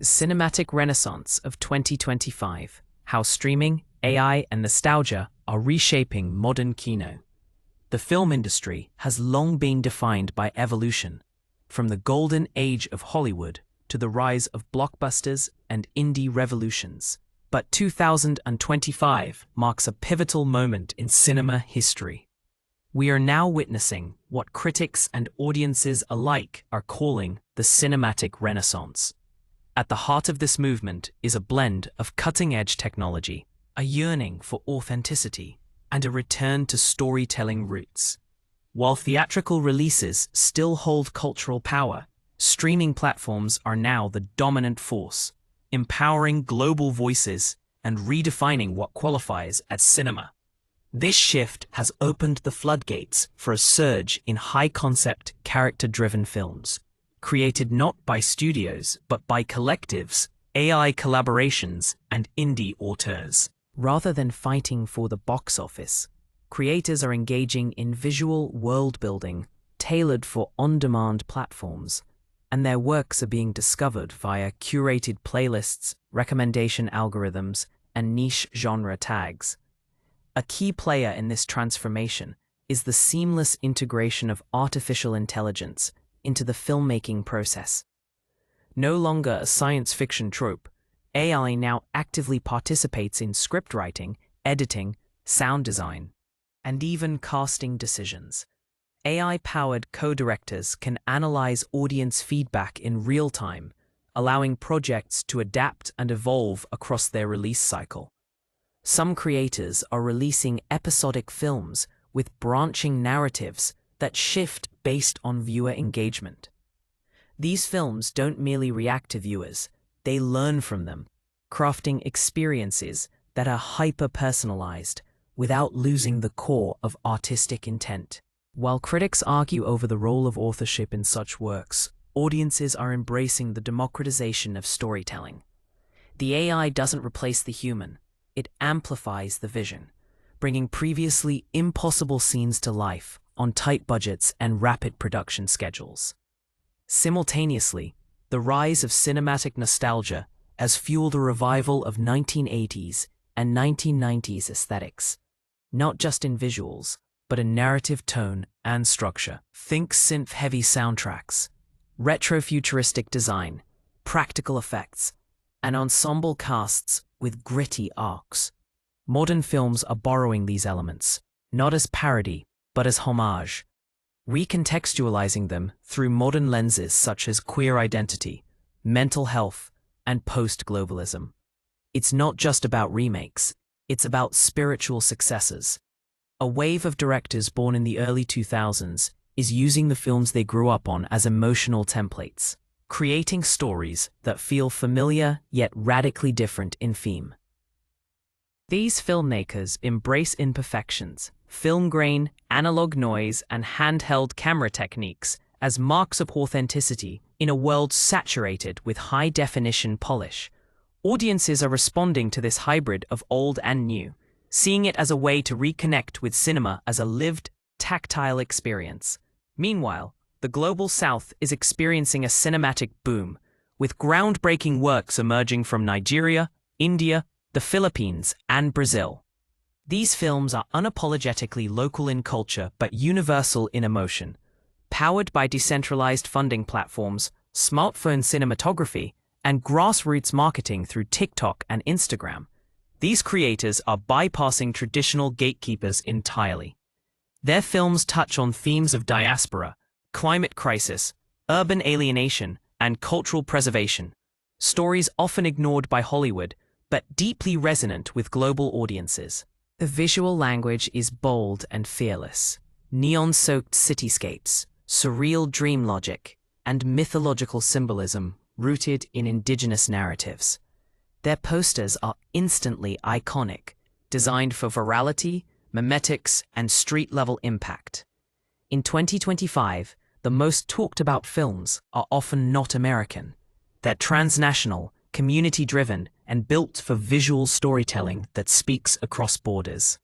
Cinematic Renaissance of 2025, How Streaming, AI, and Nostalgia Are Reshaping Modern Kino. The film industry has long been defined by evolution, from the golden age of Hollywood to the rise of blockbusters and indie revolutions. But 2025 marks a pivotal moment in cinema history. We are now witnessing what critics and audiences alike are calling the cinematic renaissance. At the heart of this movement is a blend of cutting-edge technology, a yearning for authenticity, and a return to storytelling roots. While theatrical releases still hold cultural power, streaming platforms are now the dominant force, empowering global voices and redefining what qualifies as cinema. This shift has opened the floodgates for a surge in high-concept, character-driven films, created not by studios but by collectives, AI collaborations, and indie auteurs. Rather than fighting for the box office, creators are engaging in visual world-building tailored for on-demand platforms, and their works are being discovered via curated playlists, recommendation algorithms, and niche genre tags. A key player in this transformation is the seamless integration of artificial intelligence into the filmmaking process. No longer a science fiction trope, AI now actively participates in script writing, editing, sound design, and even casting decisions. AI-powered co-directors can analyze audience feedback in real time, allowing projects to adapt and evolve across their release cycle. Some creators are releasing episodic films with branching narratives that shift based on viewer engagement. These films don't merely react to viewers, they learn from them, crafting experiences that are hyper-personalized without losing the core of artistic intent. While critics argue over the role of authorship in such works, audiences are embracing the democratization of storytelling. The AI doesn't replace the human, it amplifies the vision, bringing previously impossible scenes to life on tight budgets and rapid production schedules. Simultaneously, the rise of cinematic nostalgia has fueled a revival of 1980s and 1990s aesthetics, not just in visuals, but in narrative tone and structure. Think synth-heavy soundtracks, retro-futuristic design, practical effects, and ensemble casts with gritty arcs. Modern films are borrowing these elements, not as parody, but as homage, recontextualizing them through modern lenses such as queer identity, mental health, and post-globalism. It's not just about remakes, it's about spiritual successors. A wave of directors born in the early 2000s is using the films they grew up on as emotional templates, creating stories that feel familiar yet radically different in theme. These filmmakers embrace imperfections, film grain, analog noise, and handheld camera techniques as marks of authenticity in a world saturated with high-definition polish. Audiences are responding to this hybrid of old and new, seeing it as a way to reconnect with cinema as a lived, tactile experience. Meanwhile, the global South is experiencing a cinematic boom, with groundbreaking works emerging from Nigeria, India, the Philippines, and Brazil. These films are unapologetically local in culture but universal in emotion. Powered by decentralized funding platforms, smartphone cinematography, and grassroots marketing through TikTok and Instagram, these creators are bypassing traditional gatekeepers entirely. Their films touch on themes of diaspora, climate crisis, urban alienation, and cultural preservation, stories often ignored by Hollywood, but deeply resonant with global audiences. The visual language is bold and fearless. Neon-soaked cityscapes, surreal dream logic, and mythological symbolism rooted in indigenous narratives. Their posters are instantly iconic, designed for virality, memetics, and street-level impact. In 2025, the most talked-about films are often not American. They're transnational, community-driven, and built for visual storytelling that speaks across borders.